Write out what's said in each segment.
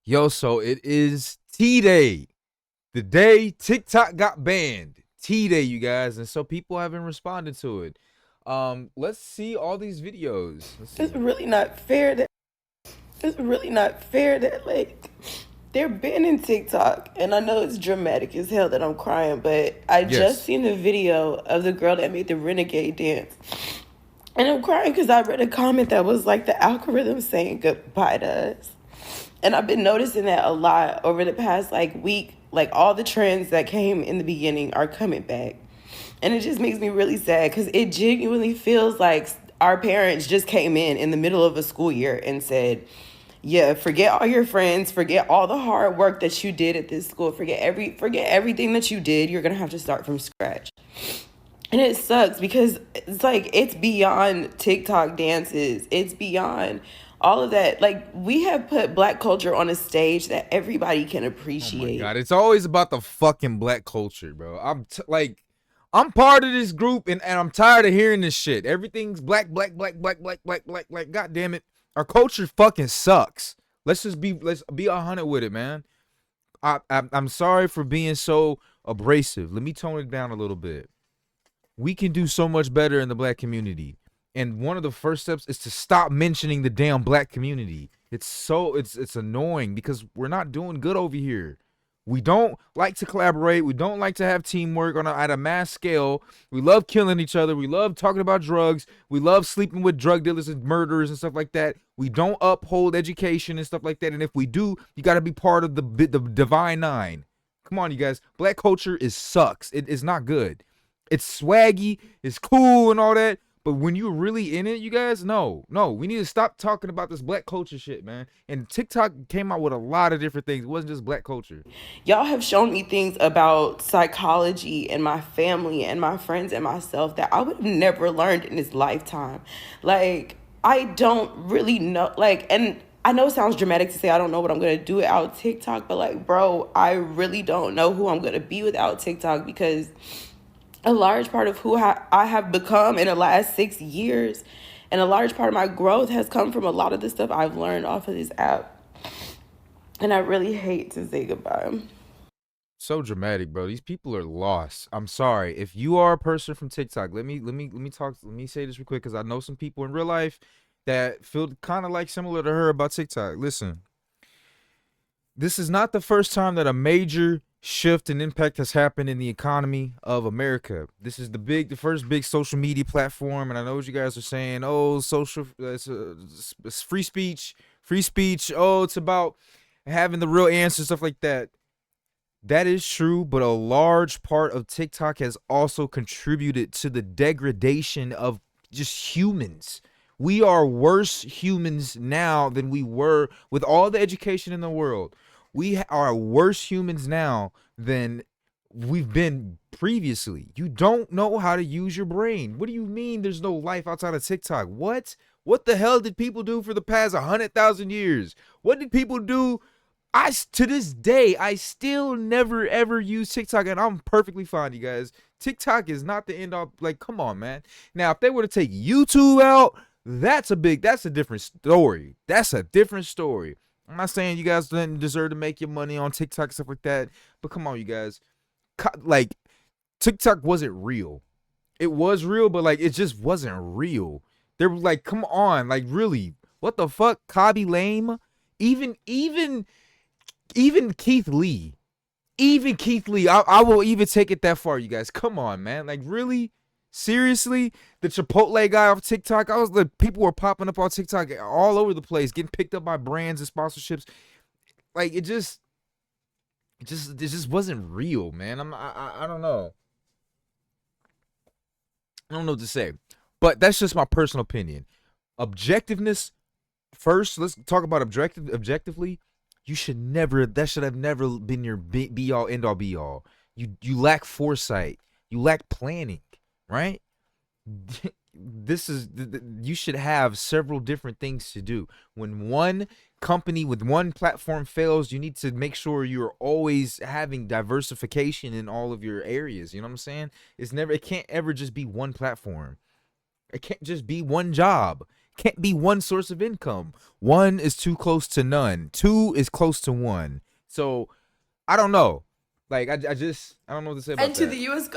Yo, so it is T-Day. The day TikTok got banned. T-Day, you guys. And so people haven't responded to it. Let's see all these videos. Let's It's see. really not fair that like they're banning TikTok. And I know it's dramatic as hell that I'm crying, but I just Yes. seen the video of the girl that made the renegade dance. And I'm crying because I read a comment that was like the algorithm saying goodbye to us. And I've been noticing that a lot over the past like week. Like all the trends that came in the beginning are coming back. And it just makes me really sad because it genuinely feels like our parents just came in the middle of a school year and said, yeah, forget all your friends, forget all the hard work that you did at this school, forget everything that you did. You're gonna have to start from scratch. And it sucks because it's like it's beyond TikTok dances. It's beyond all of that. Like we have put black culture on a stage that everybody can Oh my appreciate. God. It's always about the fucking black culture, bro. I'm part of this group and I'm tired of hearing this shit. Everything's black, black, black, black, black, black, black, black. God damn it. Our culture fucking sucks. Let's be 100 with it, man. I'm sorry for being so abrasive. Let me tone it down a little bit. We can do so much better in the black community. And one of the first steps is to stop mentioning the damn black community. It's annoying because we're not doing good over here. We don't like to collaborate. We don't like to have teamwork at a mass scale. We love killing each other. We love talking about drugs. We love sleeping with drug dealers and murderers and stuff like that. We don't uphold education and stuff like that. And if we do, you got to be part of the divine nine. Come on, you guys. Black culture sucks. It is not good. It's swaggy, it's cool and all that. But when you're really in it, you guys, no, we need to stop talking about this black culture shit, man. And TikTok came out with a lot of different things. It wasn't just black culture. Y'all have shown me things about psychology and my family and my friends and myself that I would have never learned in this lifetime. Like, I don't really know. Like, and I know it sounds dramatic to say I don't know what I'm going to do without TikTok, but like, bro, I really don't know who I'm going to be without TikTok because a large part of who I have become in the last 6 years and a large part of my growth has come from a lot of the stuff I've learned off of this app. And I really hate to say goodbye. So dramatic, bro. These people are lost. I'm sorry. If you are a person from TikTok, let me say this real quick because I know some people in real life that feel kind of like similar to her about TikTok. Listen, this is not the first time that a major shift and impact has happened in the economy of America. This is the first big social media platform, and I know what you guys are saying. Oh, it's free speech, free speech. Oh, it's about having the real answer, stuff like that. That is true, but a large part of TikTok has also contributed to the degradation of just humans. We are worse humans now than we were with all the education in the world. We are worse humans now than we've been previously. You don't know how to use your brain. What do you mean there's no life outside of TikTok? What? What the hell did people do for the past 100,000 years? What did people do? To this day, I still never ever use TikTok, and I'm perfectly fine, you guys. TikTok is not the end all. Like, come on, man. Now, if they were to take YouTube out, that's a different story. That's a different story. I'm not saying you guys didn't deserve to make your money on TikTok, stuff like that, but come on, you guys. Like, TikTok wasn't real. It was real, but like, it just wasn't real. They were like, come on, like, really, what the fuck, Kabi lame? Even Keith Lee, I will even take it that far, you guys. Come on, man. Like, really? Seriously? The Chipotle guy off TikTok, people were popping up on TikTok all over the place, getting picked up by brands and sponsorships. Like, it just wasn't real, man. I don't know. I don't know what to say. But that's just my personal opinion. Objectiveness first, let's talk about objectively. That should have never been your be all end all be all. You lack foresight. You lack planning, right? This is you should have several different things to do. When one company with one platform fails, you need to make sure you're always having diversification in all of your areas. You know what I'm saying? It can't ever just be one platform. It can't just be one job. can't be one source of income. One is too close to none. Two is close to one. So I don't know. Like I don't know what to say about And to that. the U.S.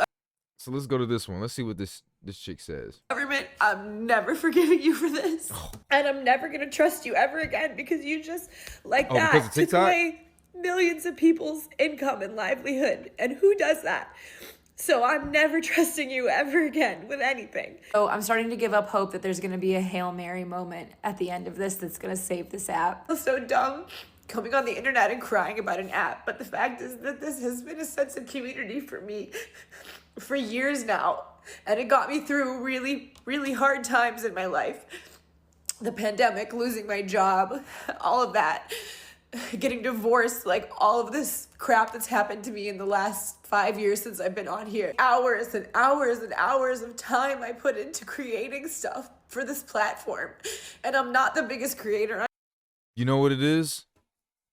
So let's go to this one. Let's see what this chick says. government, I'm never forgiving you for this. And I'm never going to trust you ever again because you just, like Because that, of took TikTok? away millions of people's income and livelihood. And who does that? So I'm never trusting you ever again with anything. So I'm starting to give up hope that there's going to be a Hail Mary moment at the end of this that's going to save this app. I feel so dumb coming on the internet and crying about an app. But the fact is that this has been a sense of community for me for years now. And it got me through really, really hard times in my life. The pandemic, losing my job, all of that, getting divorced, like all of this crap that's happened to me in the last 5 years since I've been on here. Hours and hours and hours of time I put into creating stuff for this platform. And I'm not the biggest creator. You know what it is?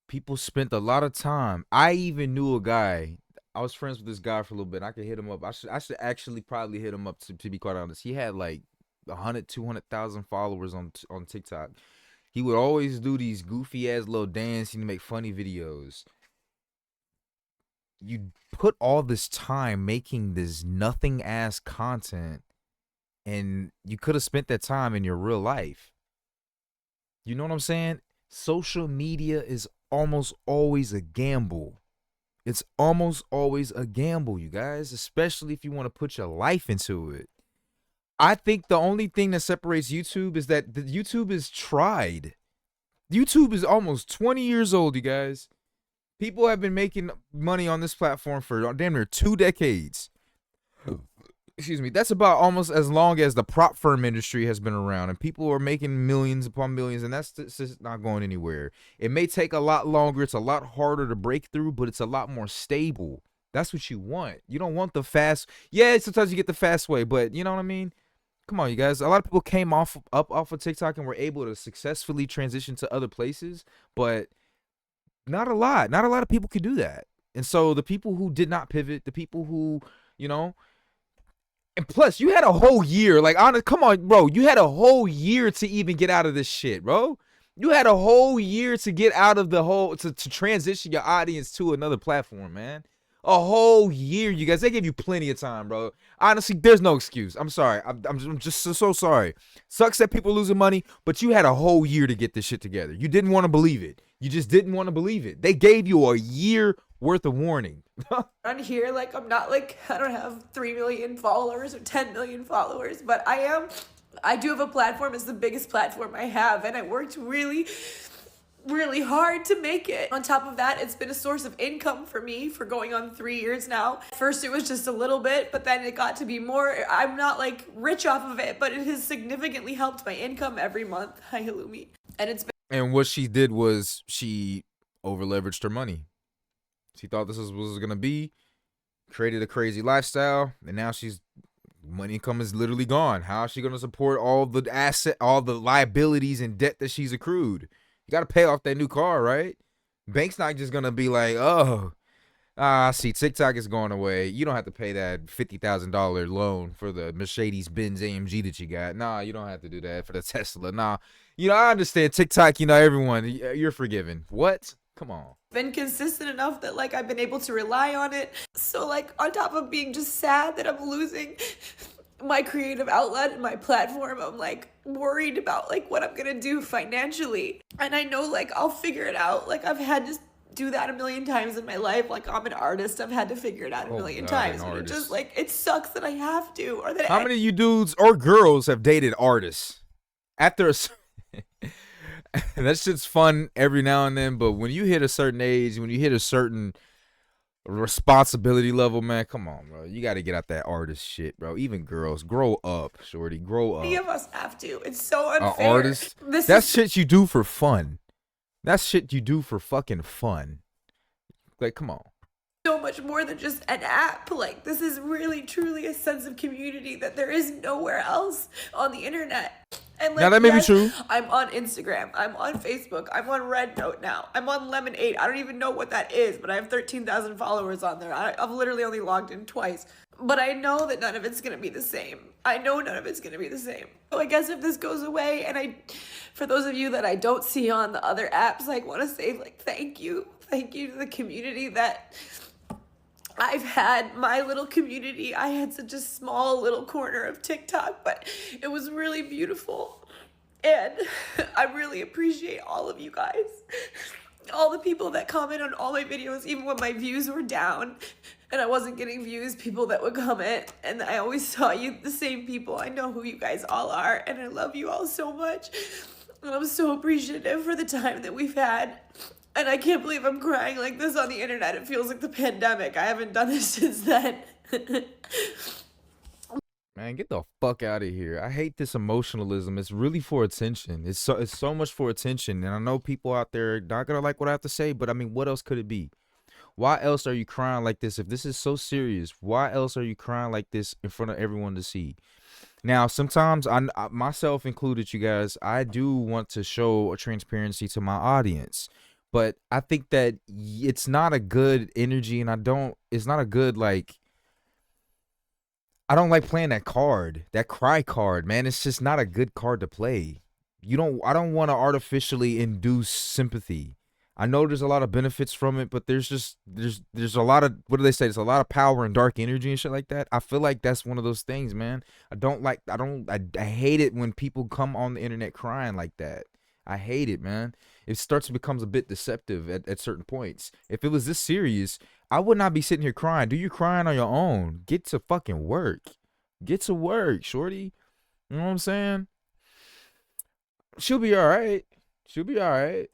People spent a lot of time. I even knew a guy. I was friends with this guy for a little bit. I could hit him up. I should actually probably hit him up to be quite honest. He had like 100, 200,000 followers on TikTok. He would always do these goofy ass little dancing to make funny videos. You put all this time making this nothing ass content, and you could have spent that time in your real life. You know what I'm saying? Social media is almost always a gamble. It's almost always a gamble, you guys, especially if you want to put your life into it. I think the only thing that separates YouTube is that YouTube is tried. YouTube is almost 20 years old, you guys. People have been making money on this platform for damn near 2 decades. Excuse me. That's about almost as long as the prop firm industry has been around, and people are making millions upon millions, and that's just not going anywhere. It may take a lot longer. It's a lot harder to break through, but it's a lot more stable. That's what you want. You don't want the fast. Yeah, sometimes you get the fast way, but you know what I mean? Come on, you guys. A lot of people came off of TikTok and were able to successfully transition to other places, but not a lot. Not a lot of people could do that. And so the people who did not pivot, the people who, you know, and plus you had a whole year, like, come on, bro, you had a whole year to even get out of this shit, bro. You had a whole year to get out of the whole, to transition your audience to another platform, man. A whole year, you guys. They gave you plenty of time, bro. Honestly, there's no excuse. I'm sorry. I'm just so sorry. Sucks that people are losing money, but you had a whole year to get this shit together. You didn't want to believe it. You just didn't want to believe it. They gave you a year worth of warning. On here, like, I'm not like, I don't have 3 million followers or 10 million followers, but I do have a platform. It's the biggest platform I have, and I worked really hard to make it. On top of that, it's been a source of income for me for going on 3 years now. First, it was just a little bit, but then it got to be more. I'm not like rich off of it, but it has significantly helped my income every month. Hi, Halloumi. And it's been. And what she did was she over-leveraged her money. She thought this was going to be, created a crazy lifestyle, and now money income is literally gone. How is she going to support all the liabilities and debt that she's accrued? You got to pay off that new car, right? Bank's not just going to be like, oh, see, TikTok is going away. You don't have to pay that $50,000 loan for the Mercedes-Benz AMG that you got. Nah, you don't have to do that for the Tesla. Nah, you know, I understand TikTok, you know, everyone, you're forgiven. What? Come on. Been consistent enough that like I've been able to rely on it. So like on top of being just sad that I'm losing my creative outlet and my platform, I'm like worried about like what I'm gonna do financially. And I know like I'll figure it out. Like I've had to do that a million times in my life. Like I'm an artist. I've had to figure it out a million times. But it just like, it sucks that I have to. Or that How many of you dudes or girls have dated artists? After that shit's fun every now and then, but when you hit a certain age, when you hit a certain responsibility level, man, come on, bro. You got to get out that artist shit, bro. Even girls, grow up, shorty, grow up. Many of us have to. It's so unfair. Artist, that's shit you do for fun. That's shit you do for fucking fun. Like, come on. So much more than just an app. Like, this is really, truly a sense of community that there is nowhere else on the internet. And like, now that may be true. I'm on Instagram. I'm on Facebook. I'm on Red Note now. I'm on Lemonade. I don't even know what that is, but I have 13,000 followers on there. I've literally only logged in twice. But I know that none of it's gonna be the same. I know none of it's gonna be the same. So I guess if this goes away, and for those of you that I don't see on the other apps, like, want to say, like, thank you to the community that I've had. My little community. I had such a small little corner of TikTok, but it was really beautiful, and I really appreciate all of you guys. All the people that comment on all my videos, even when my views were down and I wasn't getting views, people that would comment, and I always saw you, the same people. I know who you guys all are, and I love you all so much. And I'm so appreciative for the time that we've had. And I can't believe I'm crying like this on the internet. It feels like the pandemic. I haven't done this since then. Man, get the fuck out of here. I hate this emotionalism. It's really for attention. It's so much for attention. And I know people out there not gonna like what I have to say, but I mean, what else could it be? Why else are you crying like this? If this is so serious, why else are you crying like this in front of everyone to see? Now, sometimes I myself included, you guys, I do want to show a transparency to my audience. But I think that it's not a good energy, and it's not a good, like, I don't like playing that card, that cry card, man. It's just not a good card to play. I don't want to artificially induce sympathy. I know there's a lot of benefits from it, but there's a lot of, what do they say? There's a lot of power and dark energy and shit like that. I feel like that's one of those things, man. I hate it when people come on the internet crying like that. I hate it, man. It starts to becomes a bit deceptive at certain points. If it was this serious, I would not be sitting here crying. Do you crying on your own? Get to fucking work. Get to work, shorty. You know what I'm saying? She'll be all right. She'll be all right.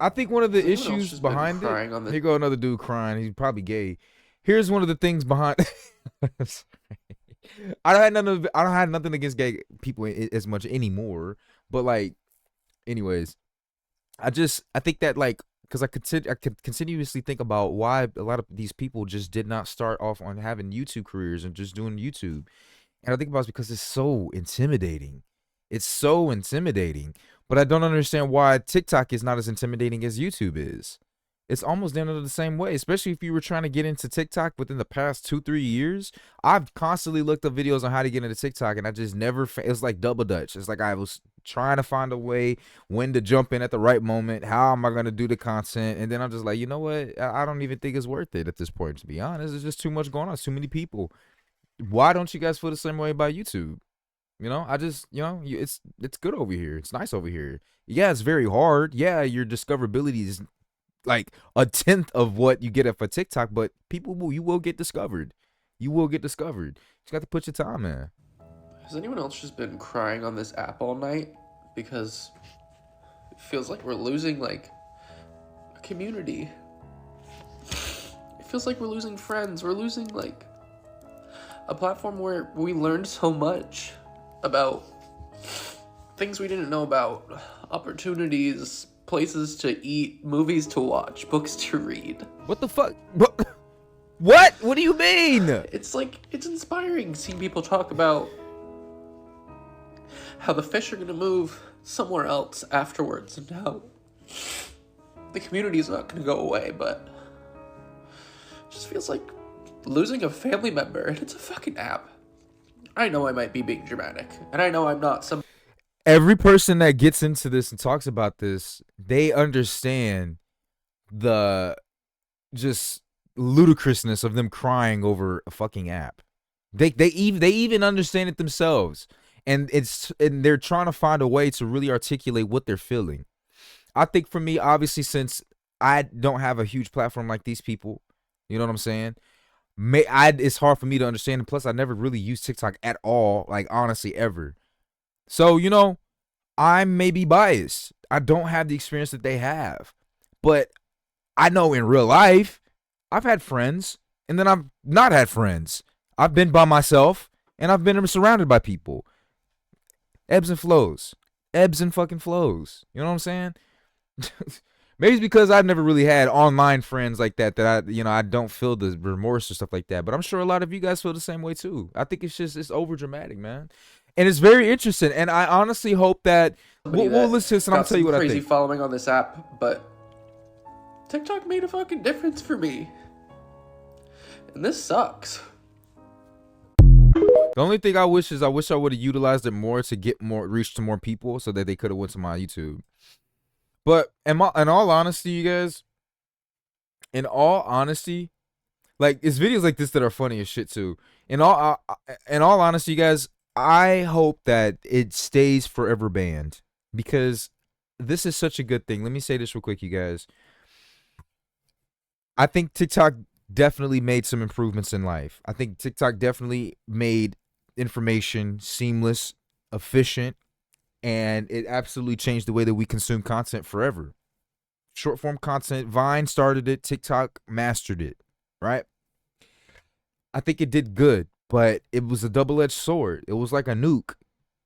I think one of the issues behind it. Here go another dude crying. He's probably gay. Here's one of the things behind. I don't have nothing against gay people as much anymore. But, like, anyways, I think that, like, because I could continuously think about why a lot of these people just did not start off on having YouTube careers and just doing YouTube. And I think about it's because it's so intimidating. It's so intimidating. But I don't understand why TikTok is not as intimidating as YouTube is. It's almost done the same way, especially if you were trying to get into TikTok within the past 2-3 years. I've constantly looked up videos on how to get into TikTok, and I just never, it's like double dutch. It's like I was trying to find a way when to jump in at the right moment. How am I going to do the content? And then I'm just like, you know what? I don't even think it's worth it at this point, to be honest. There's just too much going on. It's too many people. Why don't you guys feel the same way about YouTube? You know, I just, it's good over here. It's nice over here. Yeah, it's very hard. Yeah, your discoverability is like 1/10 of what you get for TikTok, but you will get discovered. You will get discovered. You just got to put your time in. Has anyone else just been crying on this app all night? Because it feels like we're losing, like, a community. It feels like we're losing friends. We're losing, like, a platform where we learned so much about things we didn't know about, opportunities, places to eat, movies to watch, books to read. What the fuck? What? What do you mean? It's like, it's inspiring seeing people talk about how the fish are gonna move somewhere else afterwards and how the community is not gonna go away, but it just feels like losing a family member, and it's a fucking app. I know I might be being dramatic, and I know I'm not some. Every person that gets into this and talks about this, they understand the just ludicrousness of them crying over a fucking app. They even understand it themselves, and they're trying to find a way to really articulate what they're feeling. I think for me, obviously, since I don't have a huge platform like these people, you know what I'm saying? It's hard for me to understand, and plus I never really used TikTok at all, like, honestly, ever. So, I may be biased. I don't have the experience that they have, but I know in real life I've had friends, and then I've not had friends. I've been by myself, and I've been surrounded by people. Ebbs and flows. Ebbs and fucking flows. You know what I'm saying? Maybe it's because I've never really had online friends like that I don't feel the remorse or stuff like that. But I'm sure a lot of you guys feel the same way too. I think it's over dramatic, man. And it's very interesting. And I honestly hope that we'll listen to this, and I'll tell you what I think. Crazy following on this app, but TikTok made a fucking difference for me. And this sucks. The only thing I wish is I wish I would have utilized it more to get more reach to more people so that they could have went to my YouTube. But in all honesty, you guys, in all honesty, like it's videos like this that are funny as shit too. In all honesty, you guys, I hope that it stays forever banned because this is such a good thing. Let me say this real quick, you guys. I think TikTok definitely made some improvements in life. I think TikTok definitely made information seamless, efficient, and it absolutely changed the way that we consume content forever. Short form content, Vine started it, TikTok mastered it, right? I think it did good, but it was a double-edged sword. It was like a nuke.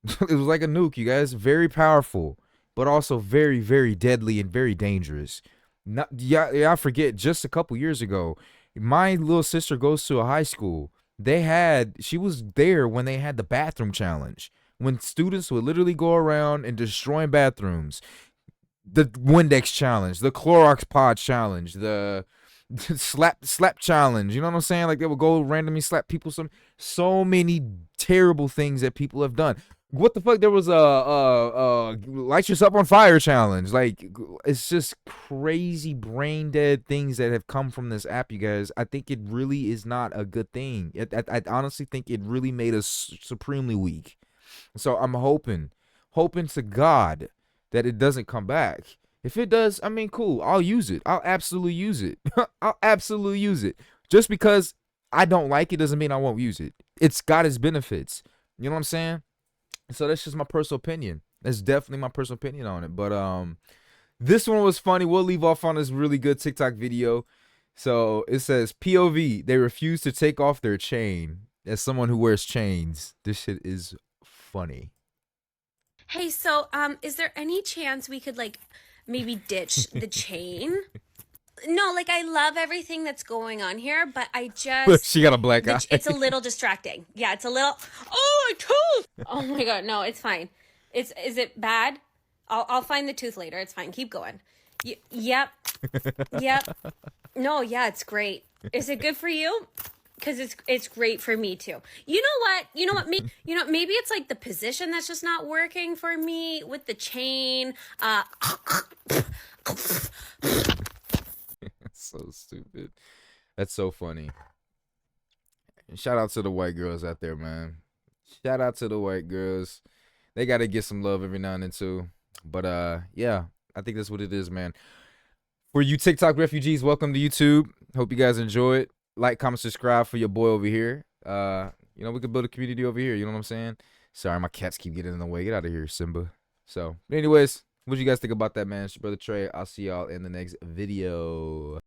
It was like a nuke, you guys. Very powerful, but also very, very deadly and very dangerous. Not, yeah, I forget. Just a couple years ago, my little sister goes to a high school. She was there when they had the bathroom challenge, when students would literally go around and destroying bathrooms. The Windex challenge, the Clorox pod challenge, the slap challenge. You know what I'm saying? Like they would go randomly slap people. So many terrible things that people have done. What the fuck? There was a light yourself on fire challenge. Like it's just crazy brain dead things that have come from this app, you guys. I think it really is not a good thing. I honestly think it really made us supremely weak. So I'm hoping to God that it doesn't come back. If it does, I mean, cool. I'll use it. I'll absolutely use it. I'll absolutely use it. Just because I don't like it doesn't mean I won't use it. It's got its benefits. You know what I'm saying? So that's just my personal opinion. That's definitely my personal opinion on it. But this one was funny. We'll leave off on this really good TikTok video. So it says POV, they refuse to take off their chain. As someone who wears chains, this shit is funny. Hey, so is there any chance we could like maybe ditch the chain? No, like I love everything that's going on here, but I just She got a black eye. it's a little distracting. Yeah, it's a little. Oh, my tooth! Oh my god, no, it's fine. Is it bad? I'll find the tooth later. It's fine. Keep going. Yep. No, yeah, it's great. Is it good for you? Because it's great for me too. You know what? Maybe it's like the position that's just not working for me with the chain. So stupid. That's so funny. Shout out to the white girls out there, man. Shout out to the white girls. They gotta get some love every now and then too. But yeah, I think that's what it is, man. For you TikTok refugees, welcome to YouTube. Hope you guys enjoy it. Like, comment, subscribe for your boy over here. You know, we could build a community over here. You know what I'm saying? Sorry, my cats keep getting in the way. Get out of here, Simba. So, anyways, what do you guys think about that, man? It's your brother Trey. I'll see y'all in the next video.